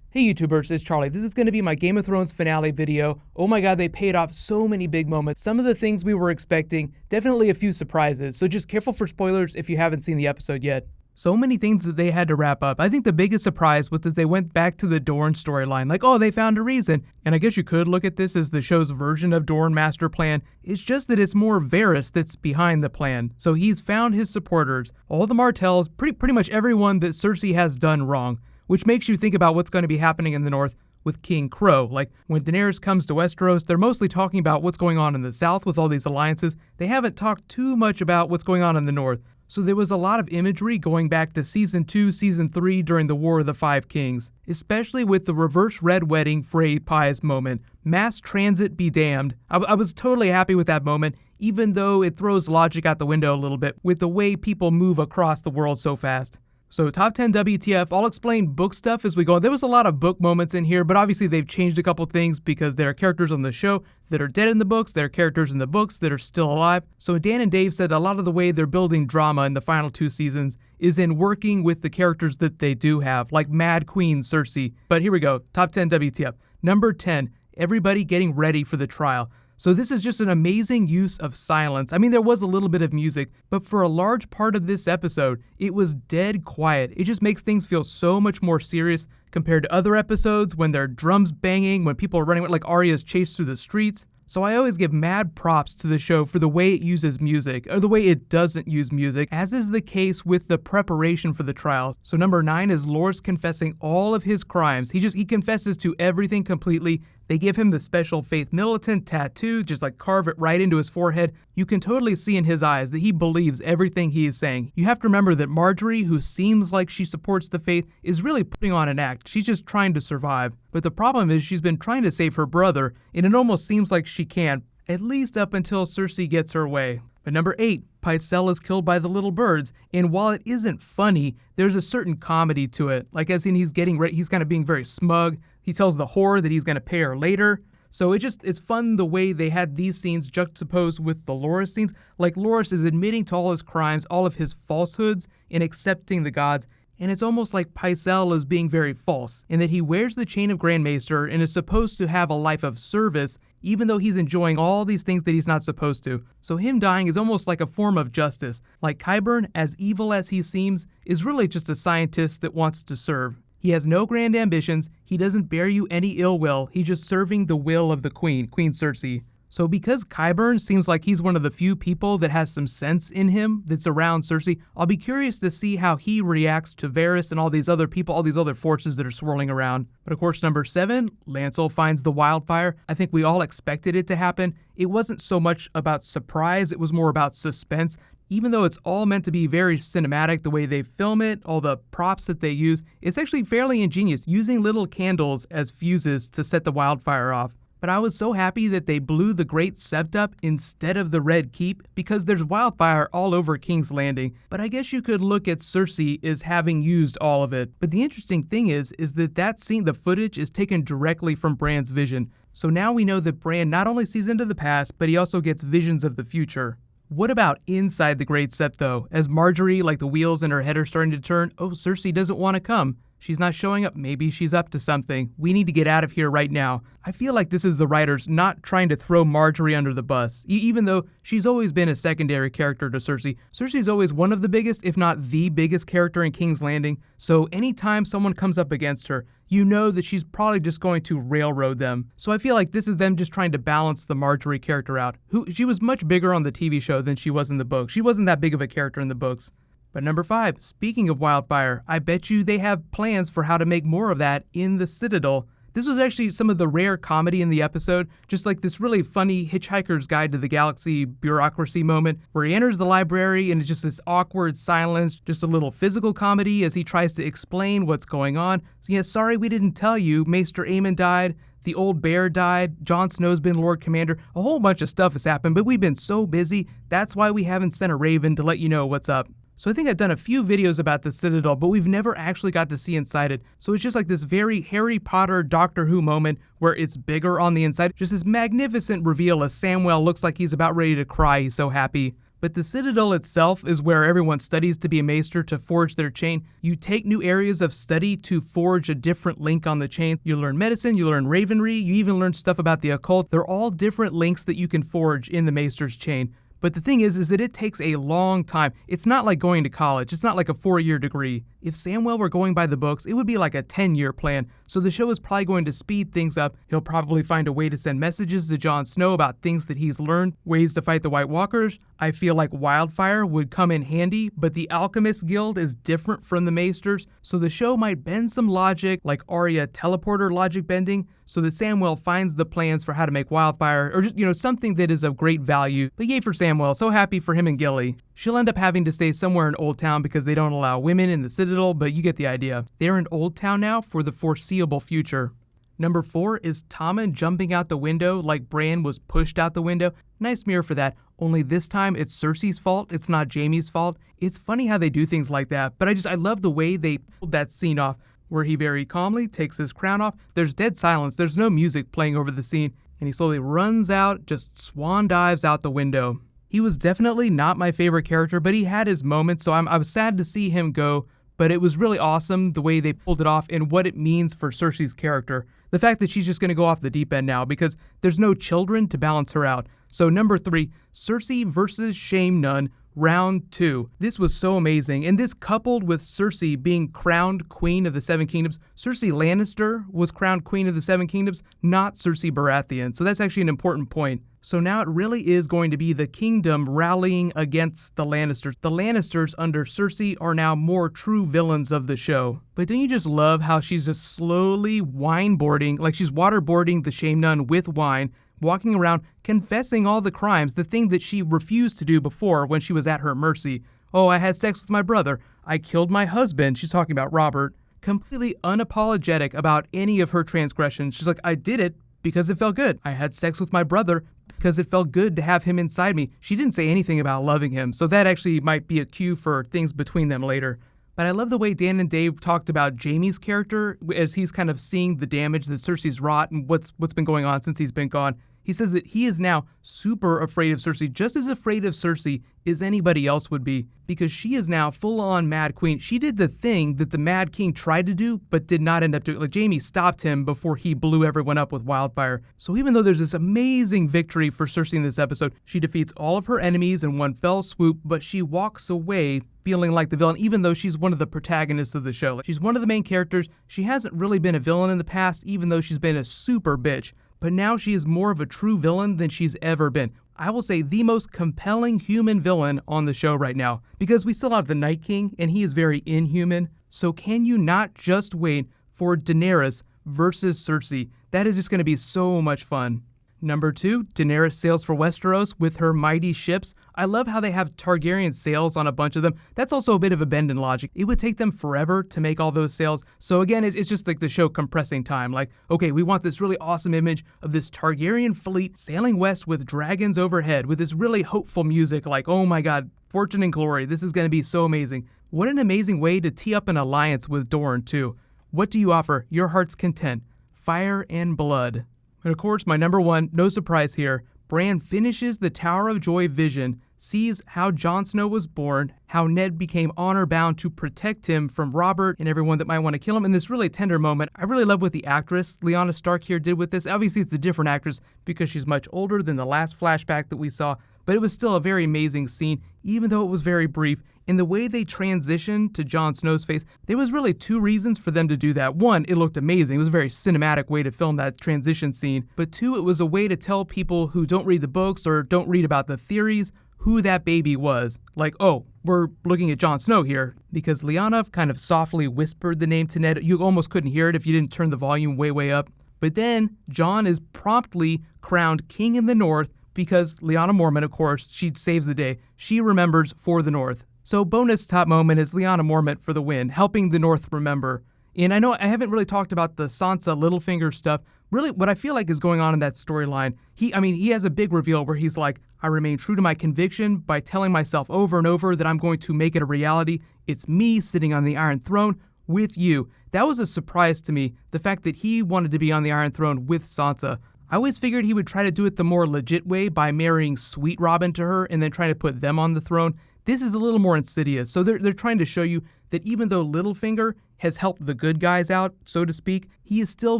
Hey YouTubers, it's Charlie. This is going to be my Game of Thrones finale video. Oh my god, they paid off so many big moments. Some of the things we were expecting, definitely a few surprises, so just careful for spoilers if you haven't seen the episode yet. So many things that they had to wrap up. I think the biggest surprise was that they went back to the Dorne storyline, like, oh, they found a reason. And I guess you could look at this as the show's version of Dorne master plan. It's just that it's more Varys that's behind the plan. So he's found his supporters, all the Martells, pretty much everyone that Cersei has done wrong. Which makes you think about what's going to be happening in the north with King Crow. Like, when Daenerys comes to Westeros, they're mostly talking about what's going on in the south with all these alliances. They haven't talked too much about what's going on in the north. So there was a lot of imagery going back to Season 2, Season 3 during the War of the Five Kings, especially with the reverse red wedding Frey Pies moment. Mass transit be damned. I was totally happy with that moment, even though it throws logic out the window a little bit with the way people move across the world so fast. So top 10 WTF, I'll explain book stuff as we go. There was a lot of book moments in here, but obviously they've changed a couple things because there are characters on the show that are dead in the books, there are characters in the books that are still alive. So Dan and Dave said a lot of the way they're building drama in the final two seasons is in working with the characters that they do have, like Mad Queen Cersei. But here we go, top 10 WTF. Number 10, everybody getting ready for the trial. So this is just an amazing use of silence. I mean, there was a little bit of music, but for a large part of this episode, it was dead quiet. It just makes things feel so much more serious compared to other episodes when there are drums banging, when people are running, like Arya's chased through the streets. So I always give mad props to the show for the way it uses music, or the way it doesn't use music, as is the case with the preparation for the trial. So number 9 is Loras confessing all of his crimes. He confesses to everything completely. They give him the special Faith Militant tattoo, just like carve it right into his forehead. You can totally see in his eyes that he believes everything he is saying. You have to remember that Marjorie, who seems like she supports the faith, is really putting on an act. She's just trying to survive. But the problem is she's been trying to save her brother, and it almost seems like she can't, at least up until Cersei gets her way. But number 8, Pycelle is killed by the little birds, and while it isn't funny, there's a certain comedy to it. Like, as in he's getting ready, he's kind of being very smug. He tells the whore that he's going to pay her later. So it's fun the way they had these scenes juxtaposed with the Loras scenes. Like, Loras is admitting to all his crimes, all of his falsehoods, and accepting the gods. And it's almost like Pycelle is being very false, in that he wears the chain of Grand Maester and is supposed to have a life of service, even though he's enjoying all these things that he's not supposed to. So him dying is almost like a form of justice. Like Qyburn, as evil as he seems, is really just a scientist that wants to serve. He has no grand ambitions, he doesn't bear you any ill will, he's just serving the will of the Queen Cersei. So because Qyburn seems like he's one of the few people that has some sense in him that's around Cersei, I'll be curious to see how he reacts to Varys and all these other people, all these other forces that are swirling around. But of course, number 7, Lancel finds the wildfire. I think we all expected it to happen. It wasn't so much about surprise, it was more about suspense. Even though it's all meant to be very cinematic, the way they film it, all the props that they use, it's actually fairly ingenious, using little candles as fuses to set the wildfire off. But I was so happy that they blew the Great Sept up instead of the Red Keep, because there's wildfire all over King's Landing. But I guess you could look at Cersei as having used all of it. But the interesting thing is that scene, the footage, is taken directly from Bran's vision. So now we know that Bran not only sees into the past, but he also gets visions of the future. What about inside the Great Sept though? As Marjorie, like the wheels in her head are starting to turn, oh, Cersei doesn't want to come. She's not showing up, maybe she's up to something. We need to get out of here right now. I feel like this is the writers not trying to throw Marjorie under the bus, even though she's always been a secondary character to Cersei. Cersei's always one of the biggest, if not the biggest character in King's Landing, so anytime someone comes up against her, you know that she's probably just going to railroad them. So I feel like this is them just trying to balance the Marjorie character out. She was much bigger on the TV show than she was in the books. She wasn't that big of a character in the books. But number 5, speaking of wildfire, I bet you they have plans for how to make more of that in the Citadel. This was actually some of the rare comedy in the episode, just like this really funny Hitchhiker's Guide to the Galaxy bureaucracy moment where he enters the library and it's just this awkward silence, just a little physical comedy as he tries to explain what's going on. So yeah, sorry we didn't tell you, Maester Aemon died, the old bear died, Jon Snow's been Lord Commander, a whole bunch of stuff has happened, but we've been so busy, that's why we haven't sent a raven to let you know what's up. So I think I've done a few videos about the Citadel, but we've never actually got to see inside it. So it's just like this very Harry Potter Doctor Who moment where it's bigger on the inside. Just this magnificent reveal as Samwell looks like he's about ready to cry, he's so happy. But the Citadel itself is where everyone studies to be a maester to forge their chain. You take new areas of study to forge a different link on the chain. You learn medicine, you learn ravenry, you even learn stuff about the occult. They're all different links that you can forge in the maester's chain. But the thing is that it takes a long time. It's not like going to college. It's not like a 4-year degree. If Samwell were going by the books, it would be like a 10-year plan. So the show is probably going to speed things up. He'll probably find a way to send messages to Jon Snow about things that he's learned, ways to fight the White Walkers. I feel like wildfire would come in handy, but the Alchemist Guild is different from the Maesters, so the show might bend some logic, like Arya teleporter logic bending, so that Samwell finds the plans for how to make wildfire, or just, something that is of great value. But yay for Samwell, so happy for him and Gilly. She'll end up having to stay somewhere in Old Town because they don't allow women in the Citadel, but you get the idea. They're in Old Town now for the foreseeable future. Number 4 is Tommen jumping out the window like Bran was pushed out the window. Nice mirror for that, only this time it's Cersei's fault, it's not Jaime's fault. It's funny how they do things like that, but I love the way they pulled that scene off, where he very calmly takes his crown off. There's dead silence, there's no music playing over the scene, and he slowly runs out, just swan dives out the window. He was definitely not my favorite character, but he had his moments, so I was sad to see him go, but it was really awesome the way they pulled it off and what it means for Cersei's character. The fact that she's just going to go off the deep end now because there's no children to balance her out. So number 3, Cersei versus Shame Nun, Round 2. This was so amazing, and this coupled with Cersei being crowned Queen of the Seven Kingdoms. Cersei Lannister was crowned Queen of the Seven Kingdoms, not Cersei Baratheon, so that's actually an important point. So now it really is going to be the kingdom rallying against the Lannisters. The Lannisters under Cersei are now more true villains of the show. But don't you just love how she's just slowly wineboarding, like she's waterboarding the Shame Nun with wine, walking around confessing all the crimes, the thing that she refused to do before when she was at her mercy. Oh, I had sex with my brother. I killed my husband. She's talking about Robert. Completely unapologetic about any of her transgressions. She's like, I did it because it felt good. I had sex with my brother because it felt good to have him inside me. She didn't say anything about loving him, so that actually might be a cue for things between them later. But I love the way Dan and Dave talked about Jaime's character as he's kind of seeing the damage that Cersei's wrought and what's been going on since he's been gone. He says that he is now super afraid of Cersei, just as afraid of Cersei as anybody else would be, because she is now full-on Mad Queen. She did the thing that the Mad King tried to do, but did not end up doing. Like, Jaime stopped him before he blew everyone up with wildfire. So even though there's this amazing victory for Cersei in this episode, she defeats all of her enemies in one fell swoop, but she walks away feeling like the villain, even though she's one of the protagonists of the show. Like, she's one of the main characters. She hasn't really been a villain in the past, even though she's been a super bitch. But now she is more of a true villain than she's ever been. I will say the most compelling human villain on the show right now, because we still have the Night King, and he is very inhuman. So can you not just wait for Daenerys versus Cersei? That is just going to be so much fun. Number 2, Daenerys sails for Westeros with her mighty ships. I love how they have Targaryen sails on a bunch of them. That's also a bit of a bend in logic. It would take them forever to make all those sails. So again, it's just like the show compressing time. Like, okay, we want this really awesome image of this Targaryen fleet sailing west with dragons overhead with this really hopeful music like, oh my god, fortune and glory. This is going to be so amazing. What an amazing way to tee up an alliance with Dorne too. What do you offer? Your heart's content. Fire and blood. And of course, my number 1, no surprise here, Bran finishes the Tower of Joy vision, sees how Jon Snow was born, how Ned became honor-bound to protect him from Robert and everyone that might want to kill him in this really tender moment. I really love what the actress, Lyanna Stark here, did with this. Obviously, it's a different actress because she's much older than the last flashback that we saw, but it was still a very amazing scene, even though it was very brief. In the way they transitioned to Jon Snow's face, there was really 2 reasons for them to do that. 1, it looked amazing. It was a very cinematic way to film that transition scene. But 2, it was a way to tell people who don't read the books or don't read about the theories who that baby was. Like, oh, we're looking at Jon Snow here. Because Lyanna kind of softly whispered the name to Ned. You almost couldn't hear it if you didn't turn the volume way up. But then Jon is promptly crowned King in the North because Lyanna Mormont, of course, she saves the day. She remembers for the North. So bonus top moment is Lyanna Mormont for the win, helping the North remember. And I know I haven't really talked about the Sansa Littlefinger stuff. Really, what I feel like is going on in that storyline, he has a big reveal where he's like, I remain true to my conviction by telling myself over and over that I'm going to make it a reality. It's me sitting on the Iron Throne with you. That was a surprise to me, the fact that he wanted to be on the Iron Throne with Sansa. I always figured he would try to do it the more legit way by marrying Sweet Robin to her and then trying to put them on the throne. This is a little more insidious, so they're trying to show you that even though Littlefinger has helped the good guys out, so to speak, he is still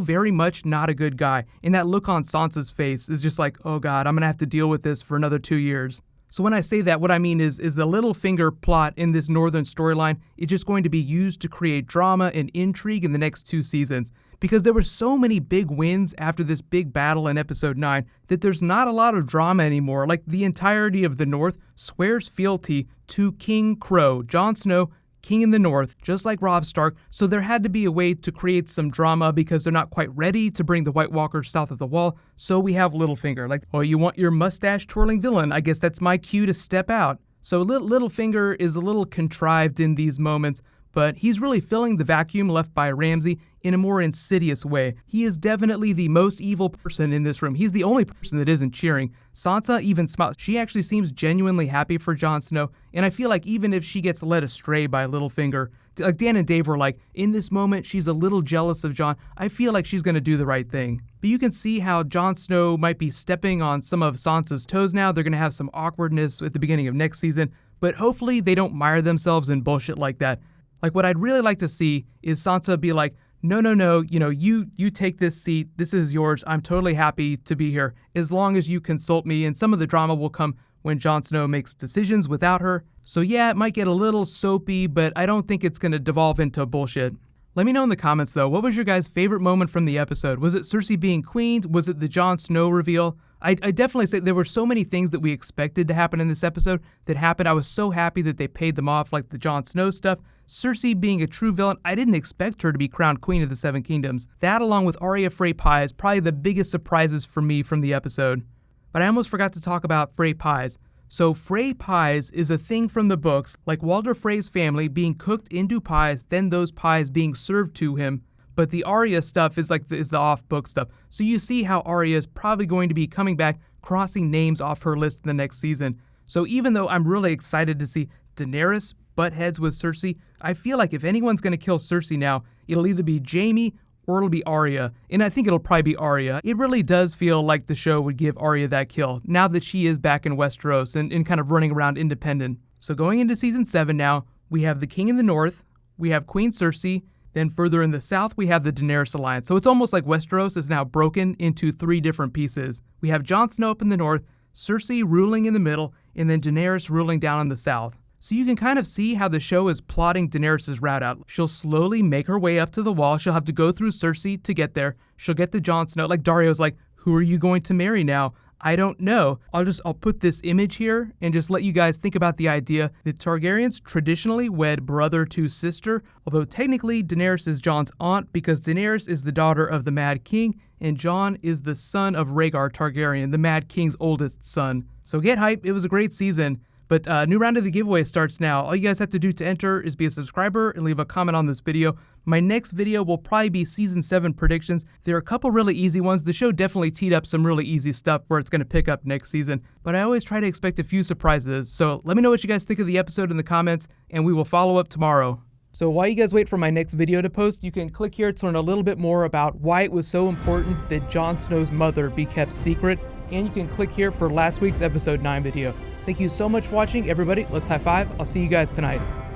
very much not a good guy. And that look on Sansa's face is just like, oh god, I'm gonna have to deal with this for another 2 years. So when I say that, what I mean is the Littlefinger plot in this northern storyline is just going to be used to create drama and intrigue in the next 2 seasons. Because there were so many big wins after this big battle in episode 9 that there's not a lot of drama anymore. Like the entirety of the North swears fealty to King Crow, Jon Snow, King in the North, just like Robb Stark, so there had to be a way to create some drama because they're not quite ready to bring the White Walkers south of the Wall, so we have Littlefinger. Like, oh, you want your mustache-twirling villain? I guess that's my cue to step out. So Littlefinger is a little contrived in these moments, but he's really filling the vacuum left by Ramsay in a more insidious way. He is definitely the most evil person in this room. He's the only person that isn't cheering. Sansa even smiles. She actually seems genuinely happy for Jon Snow, and I feel like even if she gets led astray by Littlefinger, like Dan and Dave were like, in this moment, she's a little jealous of Jon. I feel like she's going to do the right thing. But you can see how Jon Snow might be stepping on some of Sansa's toes now. They're going to have some awkwardness at the beginning of next season, but hopefully they don't mire themselves in bullshit like that. Like, what I'd really like to see is Sansa be like, no, you take this seat, this is yours, I'm totally happy to be here, as long as you consult me, and some of the drama will come when Jon Snow makes decisions without her. So yeah, it might get a little soapy, but I don't think it's going to devolve into bullshit. Let me know in the comments though, what was your guys' favorite moment from the episode? Was it Cersei being queen? Was it the Jon Snow reveal? I definitely say there were so many things that we expected to happen in this episode that happened. I was so happy that they paid them off, like the Jon Snow stuff. Cersei being a true villain, I didn't expect her to be crowned Queen of the Seven Kingdoms. That, along with Arya Frey Pies, probably the biggest surprises for me from the episode. But I almost forgot to talk about Frey Pies. So Frey Pies is a thing from the books, like Walder Frey's family being cooked into pies, then those pies being served to him. But the Arya stuff is the off-book stuff. So you see how Arya is probably going to be coming back, crossing names off her list in the next season. So even though I'm really excited to see Daenerys butt heads with Cersei, I feel like if anyone's going to kill Cersei now, it'll either be Jaime or it'll be Arya. And I think it'll probably be Arya. It really does feel like the show would give Arya that kill, now that she is back in Westeros and kind of running around independent. So going into season 7 now, we have the King in the North, we have Queen Cersei, then further in the south, we have the Daenerys Alliance. So it's almost like Westeros is now broken into 3 different pieces. We have Jon Snow up in the north, Cersei ruling in the middle, and then Daenerys ruling down in the south. So you can kind of see how the show is plotting Daenerys' route out. She'll slowly make her way up to the wall. She'll have to go through Cersei to get there. She'll get to Jon Snow. Like Dario's like, who are you going to marry now? I don't know. I'll put this image here and just let you guys think about the idea that Targaryens traditionally wed brother to sister, although technically Daenerys is Jon's aunt because Daenerys is the daughter of the Mad King and Jon is the son of Rhaegar Targaryen, the Mad King's oldest son. So get hype. It was a great season. But new round of the giveaway starts now. All you guys have to do to enter is be a subscriber and leave a comment on this video. My next video will probably be Season 7 predictions. There are a couple really easy ones. The show definitely teed up some really easy stuff where it's going to pick up next season. But I always try to expect a few surprises. So let me know what you guys think of the episode in the comments, and we will follow up tomorrow. So while you guys wait for my next video to post, you can click here to learn a little bit more about why it was so important that Jon Snow's mother be kept secret. And you can click here for last week's episode 9 video. Thank you so much for watching, everybody. Let's high five. I'll see you guys tonight.